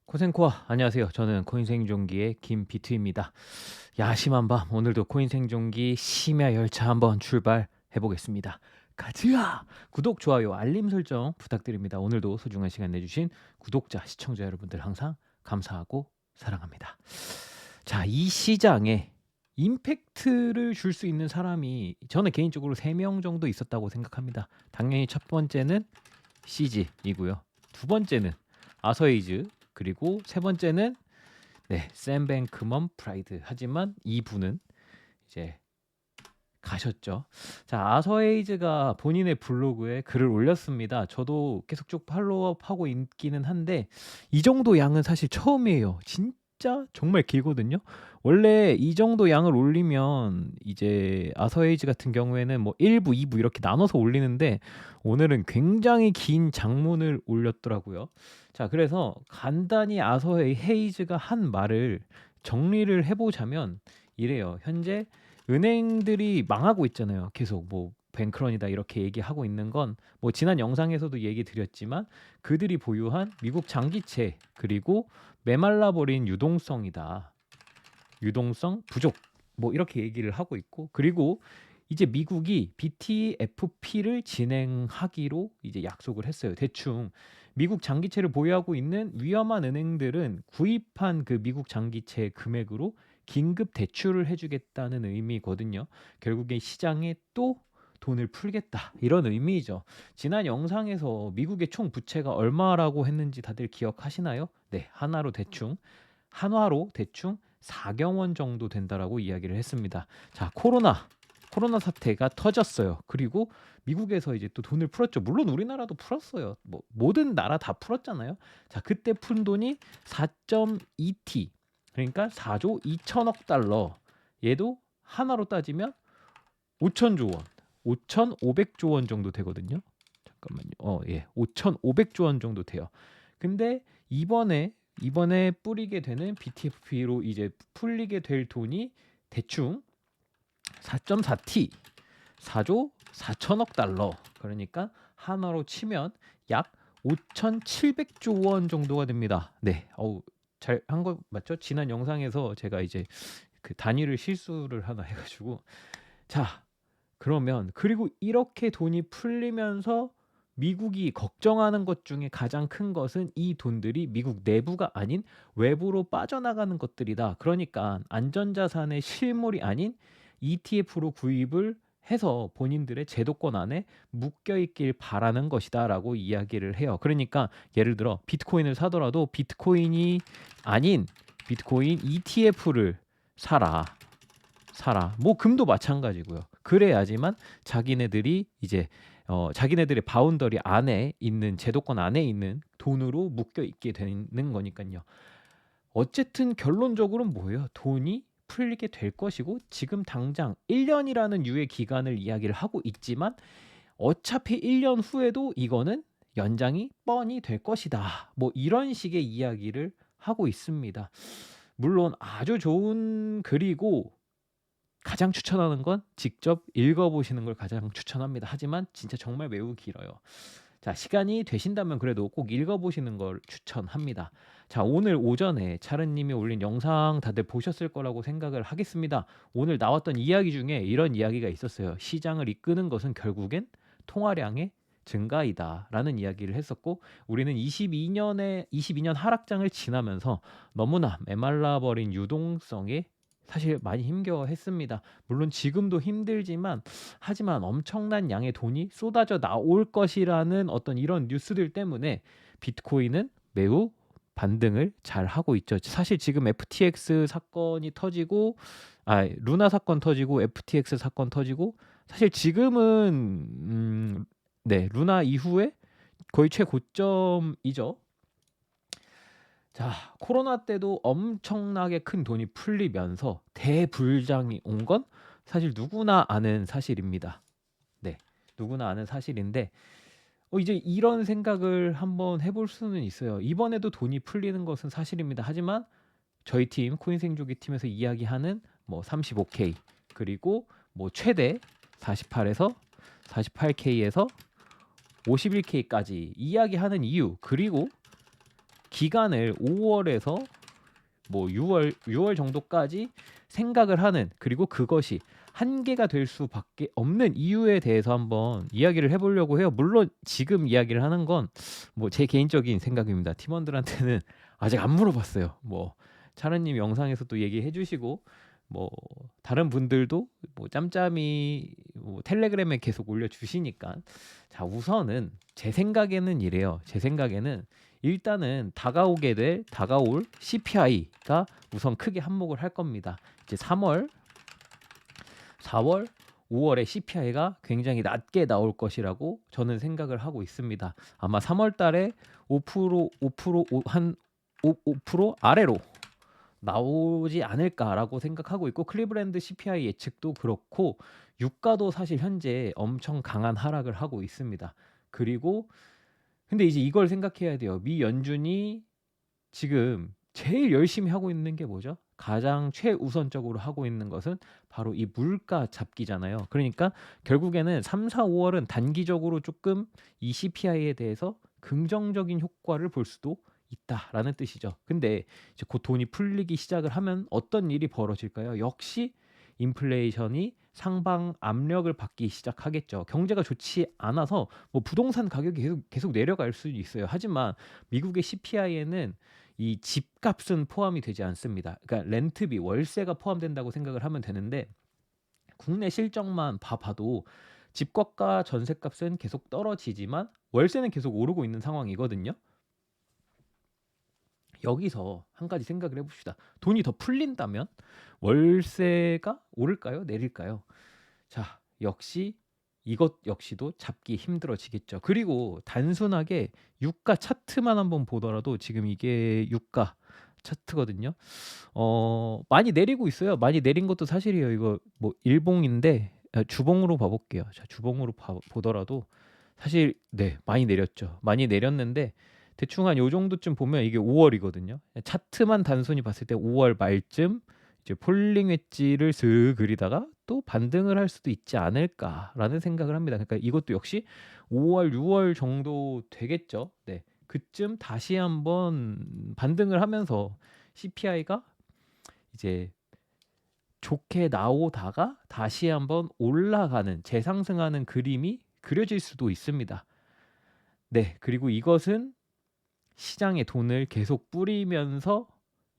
코생코아 안녕하세요. 저는 코인 생존기의 김비트입니다. 야심한 밤 오늘도 코인 생존기 심야 열차 한번 출발해 보겠습니다. 가즈야! 구독, 좋아요, 알림 설정 부탁드립니다. 오늘도 소중한 시간 내주신 구독자, 시청자 여러분들 항상 감사하고 사랑합니다. 자, 이 시장에 임팩트를 줄 수 있는 사람이 저는 개인적으로 3명 정도 있었다고 생각합니다. 당연히 첫 번째는 CG이고요. 두 번째는 아서에이즈, 그리고 세 번째는 샘 뱅크먼 프라이드. 하지만 이분은 이제 가셨죠. 자, 아서에이즈가 본인의 블로그에 글을 올렸습니다. 저도 계속 쭉 팔로우업하고 있기는 한데 이 정도 양은 사실 처음이에요. 진짜 정말 길거든요. 원래 이 정도 양을 올리면 이제 아서에이즈 같은 경우에는 뭐 1부, 2부 이렇게 나눠서 올리는데 오늘은 굉장히 긴 장문을 올렸더라고요. 자, 그래서 간단히 아서헤이즈가 한 말을 정리를 해보자면 이래요. 현재 은행들이 망하고 있잖아요. 계속 뭐 뱅크런이다 이렇게 얘기하고 있는 건 뭐 지난 영상에서도 얘기 드렸지만 그들이 보유한 미국 장기채, 그리고 메말라 버린 유동성이다. 유동성 부족, 뭐 이렇게 얘기를 하고 있고, 그리고 이제 미국이 BTFP를 진행하기로 이제 약속을 했어요. 대충 미국 장기채를 보유하고 있는 위험한 은행들은 구입한 그 미국 장기채 금액으로 긴급 대출을 해주겠다는 의미거든요. 결국에 시장에 또 돈을 풀겠다, 이런 의미죠. 지난 영상에서 미국의 총 부채가 얼마라고 했는지 다들 기억하시나요? 네, 한화로 대충 4경원 정도 된다라고 이야기를 했습니다. 자, 코로나 사태가 터졌어요. 그리고 미국에서 이제 또 돈을 풀었죠. 물론 우리나라도 풀었어요. 뭐 모든 나라 다 풀었잖아요. 자, 그때 푼 돈이 4.2T, 그러니까 4조 2천억 달러. 얘도 하나로 따지면 5천조 원, 5,500조 원 정도 되거든요. 잠깐만요. 5,500조 원 정도 돼요. 근데 이번에 뿌리게 되는 BTFP로 이제 풀리게 될 돈이 대충 4.4T, 4조 4천억 달러. 그러니까 하나로 치면 약 5,700조 원 정도가 됩니다. 네, 잘 한 거 맞죠? 지난 영상에서 제가 이제 그 단위를 실수를 하나 해가지고. 자, 그러면 그리고 이렇게 돈이 풀리면서 미국이 걱정하는 것 중에 가장 큰 것은 이 돈들이 미국 내부가 아닌 외부로 빠져나가는 것들이다. 그러니까 안전자산의 실물이 아닌 ETF로 구입을 해서 본인들의 제도권 안에 묶여 있길 바라는 것이다라고 이야기를 해요. 그러니까 예를 들어 비트코인을 사더라도 비트코인이 아닌 비트코인 ETF를 사라. 뭐 금도 마찬가지고요. 그래야지만 자기네들이 이제 자기네들의 바운더리 안에 있는, 제도권 안에 있는 돈으로 묶여 있게 되는 거니까요. 어쨌든 결론적으로는 뭐예요? 돈이 풀리게 될 것이고, 지금 당장 1년이라는 유예 기간을 이야기를 하고 있지만 어차피 1년 후에도 이거는 연장이 뻔히 될 것이다. 뭐 이런 식의 이야기를 하고 있습니다. 물론 아주 좋은 글이고 가장 추천하는 건 직접 읽어보시는 걸 가장 추천합니다. 하지만 진짜 정말 매우 길어요. 자, 시간이 되신다면 그래도 꼭 읽어보시는 걸 추천합니다. 자, 오늘 오전에 차르님이 올린 영상 다들 보셨을 거라고 생각을 하겠습니다. 오늘 나왔던 이야기 중에 이런 이야기가 있었어요. 시장을 이끄는 것은 결국엔 통화량의 증가이다 라는 이야기를 했었고, 우리는 22년 하락장을 지나면서 너무나 메말라버린 유동성에 사실 많이 힘겨워했습니다. 물론 지금도 힘들지만, 하지만 엄청난 양의 돈이 쏟아져 나올 것이라는 어떤 이런 뉴스들 때문에 비트코인은 매우 반등을 잘 하고 있죠. 사실 지금 FTX 사건이 터지고, 루나 사건 터지고, FTX 사건 터지고, 사실 지금은 루나 이후에 거의 최고점이죠. 자, 코로나 때도 엄청나게 큰 돈이 풀리면서 대불장이 온 건 사실 누구나 아는 사실입니다. 네, 누구나 아는 사실인데 이제 이런 생각을 한번 해볼 수는 있어요. 이번에도 돈이 풀리는 것은 사실입니다. 하지만 저희 팀 코인생조기 팀에서 이야기하는 뭐 35K, 그리고 뭐 최대 48에서 48K에서 51K까지 이야기하는 이유, 그리고 기간을 5월에서 뭐 6월 정도까지 생각을 하는, 그리고 그것이 한계가 될 수밖에 없는 이유에 대해서 한번 이야기를 해보려고 해요. 물론 지금 이야기를 하는 건 뭐 제 개인적인 생각입니다. 팀원들한테는 아직 안 물어봤어요. 뭐 차르님 영상에서도 얘기해 주시고, 뭐 다른 분들도 뭐 짬짬이 뭐 텔레그램에 계속 올려주시니까. 자, 우선은 제 생각에는 이래요. 제 생각에는 일단은 다가올 CPI가 우선 크게 한몫을 할 겁니다. 이제 3월, 4월, 5월에 CPI가 굉장히 낮게 나올 것이라고 저는 생각을 하고 있습니다. 아마 3월 달에 5%, 한5% 아래로 나오지 않을까라고 생각하고 있고, 클리브랜드 CPI 예측도 그렇고, 유가도 사실 현재 엄청 강한 하락을 하고 있습니다. 그리고 근데 이제 이걸 생각해야 돼요. 미 연준이 지금 제일 열심히 하고 있는 게 뭐죠? 가장 최우선적으로 하고 있는 것은 바로 이 물가 잡기잖아요. 그러니까 결국에는 3, 4, 5월은 단기적으로 조금 이 CPI에 대해서 긍정적인 효과를 볼 수도 있다라는 뜻이죠. 근데 이제 곧 돈이 풀리기 시작을 하면 어떤 일이 벌어질까요? 역시 인플레이션이 상방 압력을 받기 시작하겠죠. 경제가 좋지 않아서 뭐 부동산 가격이 계속 내려갈 수 있어요. 하지만 미국의 CPI에는 이 집값은 포함이 되지 않습니다. 그러니까 렌트비, 월세가 포함된다고 생각을 하면 되는데, 국내 실적만 봐도 집값과 전세값은 계속 떨어지지만 월세는 계속 오르고 있는 상황이거든요. 여기서 한 가지 생각을 해봅시다. 돈이 더 풀린다면 월세가 오를까요? 내릴까요? 자, 역시 이것 역시도 잡기 힘들어지겠죠. 그리고 단순하게 유가 차트만 한번 보더라도 지금 이게 유가 차트거든요. 많이 내리고 있어요. 많이 내린 것도 사실이에요. 이거 뭐 일봉인데, 주봉으로 봐볼게요. 자, 주봉으로 보더라도 사실 네, 많이 내렸죠. 많이 내렸는데 대충 한 요 정도쯤 보면 이게 5월이거든요. 차트만 단순히 봤을 때 5월 말쯤 이제 폴링 웨지를 슥 그리다가 또 반등을 할 수도 있지 않을까라는 생각을 합니다. 그러니까 이것도 역시 5월, 6월 정도 되겠죠. 네. 그쯤 다시 한번 반등을 하면서 CPI가 이제 좋게 나오다가 다시 한번 올라가는, 재상승하는 그림이 그려질 수도 있습니다. 네. 그리고 이것은 시장에 돈을 계속 뿌리면서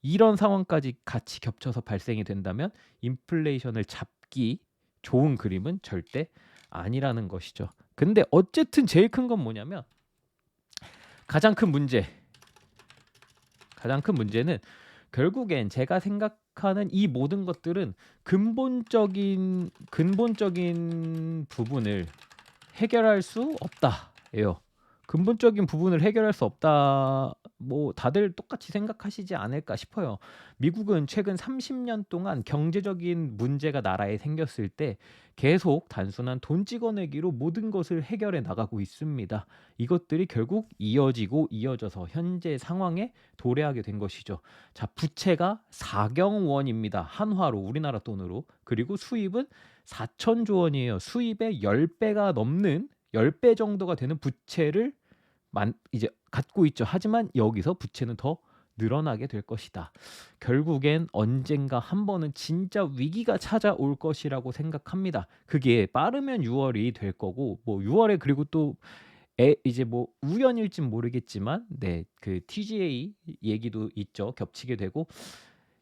이런 상황까지 같이 겹쳐서 발생이 된다면 인플레이션을 잡기 좋은 그림은 절대 아니라는 것이죠. 근데 어쨌든 제일 큰 건 뭐냐면, 가장 큰 문제는 결국엔 제가 생각하는 이 모든 것들은 근본적인 부분을 해결할 수 없다예요. 근본적인 부분을 해결할 수 없다. 뭐 다들 똑같이 생각하시지 않을까 싶어요. 미국은 최근 30년 동안 경제적인 문제가 나라에 생겼을 때 계속 단순한 돈 찍어내기로 모든 것을 해결해 나가고 있습니다. 이것들이 결국 이어져서 현재 상황에 도래하게 된 것이죠. 자, 부채가 4경 원입니다. 한화로, 우리나라 돈으로. 그리고 수입은 4천조 원이에요. 수입의 10배가 넘는, 10배 정도가 되는 부채를 이제 갖고 있죠. 하지만 여기서 부채는 더 늘어나게 될 것이다. 결국엔 언젠가 한 번은 진짜 위기가 찾아올 것이라고 생각합니다. 그게 빠르면 6월이 될 거고, 뭐 6월에 그리고 또 이제 뭐 우연일진 모르겠지만, 네, 그 TGA 얘기도 있죠. 겹치게 되고,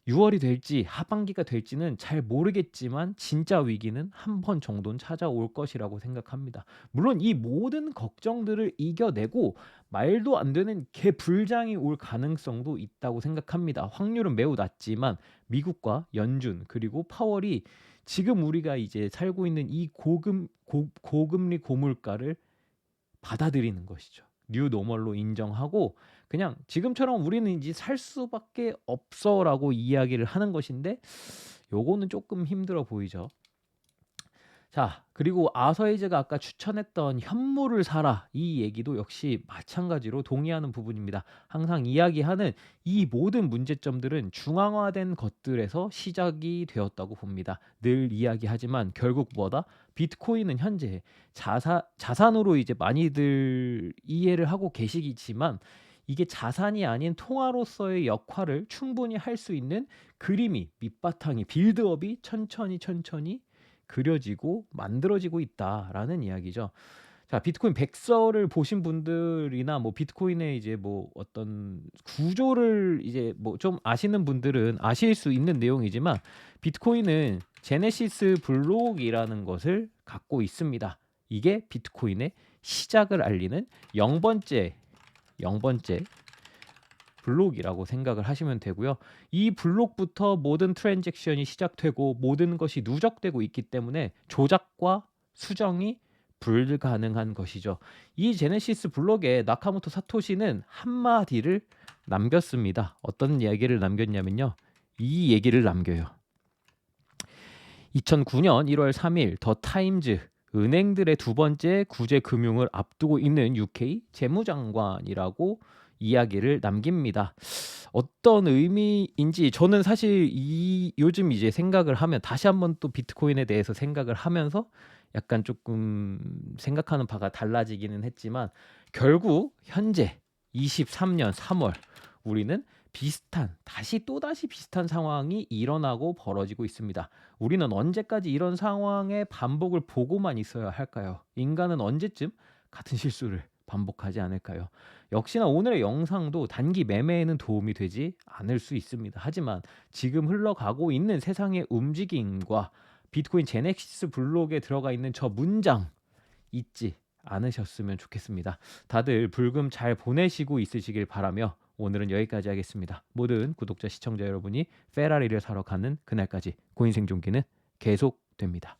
6월이 될지 하반기가 될지는 잘 모르겠지만 진짜 위기는 한 번 정도는 찾아올 것이라고 생각합니다. 물론 이 모든 걱정들을 이겨내고 말도 안 되는 개불장이 올 가능성도 있다고 생각합니다. 확률은 매우 낮지만 미국과 연준 그리고 파월이 지금 우리가 이제 살고 있는 이 고금리 고물가를 받아들이는 것이죠. 뉴 노멀로 인정하고 그냥 지금처럼 우리는 이제 살 수밖에 없어라고 이야기를 하는 것인데, 요거는 조금 힘들어 보이죠. 자, 그리고 아서이즈가 아까 추천했던 현물을 사라, 이 얘기도 역시 마찬가지로 동의하는 부분입니다. 항상 이야기하는 이 모든 문제점들은 중앙화된 것들에서 시작이 되었다고 봅니다. 늘 이야기하지만 결국 뭐다? 비트코인은 현재 자산으로 이제 많이들 이해를 하고 계시지만 이게 자산이 아닌 통화로서의 역할을 충분히 할 수 있는 그림이 밑바탕이 빌드업이 천천히 그려지고 만들어지고 있다라는 이야기죠. 자, 비트코인 백서를 보신 분들이나 뭐 비트코인의 이제 뭐 어떤 구조를 이제 뭐 좀 아시는 분들은 아실 수 있는 내용이지만 비트코인은 제네시스 블록이라는 것을 갖고 있습니다. 이게 비트코인의 시작을 알리는 0번째 블록이라고 생각을 하시면 되고요. 이 블록부터 모든 트랜잭션이 시작되고 모든 것이 누적되고 있기 때문에 조작과 수정이 불가능한 것이죠. 이 제네시스 블록에 나카모토 사토시는 한마디를 남겼습니다. 어떤 이야기를 남겼냐면요. 이 얘기를 남겨요. 2009년 1월 3일 더 타임즈 은행들의 두 번째 구제 금융을 앞두고 있는 UK 재무장관이라고 이야기를 남깁니다. 어떤 의미인지 저는 사실 이 요즘 이제 생각을 하면 다시 한번 또 비트코인에 대해서 생각을 하면서 약간 조금 생각하는 바가 달라지기는 했지만 결국 현재 23년 3월 우리는 다시 또다시 비슷한 상황이 일어나고 벌어지고 있습니다. 우리는 언제까지 이런 상황의 반복을 보고만 있어야 할까요? 인간은 언제쯤 같은 실수를 반복하지 않을까요? 역시나 오늘의 영상도 단기 매매에는 도움이 되지 않을 수 있습니다. 하지만 지금 흘러가고 있는 세상의 움직임과 비트코인 제네시스 블록에 들어가 있는 저 문장 잊지 않으셨으면 좋겠습니다. 다들 불금 잘 보내시고 있으시길 바라며 오늘은 여기까지 하겠습니다. 모든 구독자 시청자 여러분이 페라리를 사러 가는 그날까지 코인 생존기는 계속됩니다.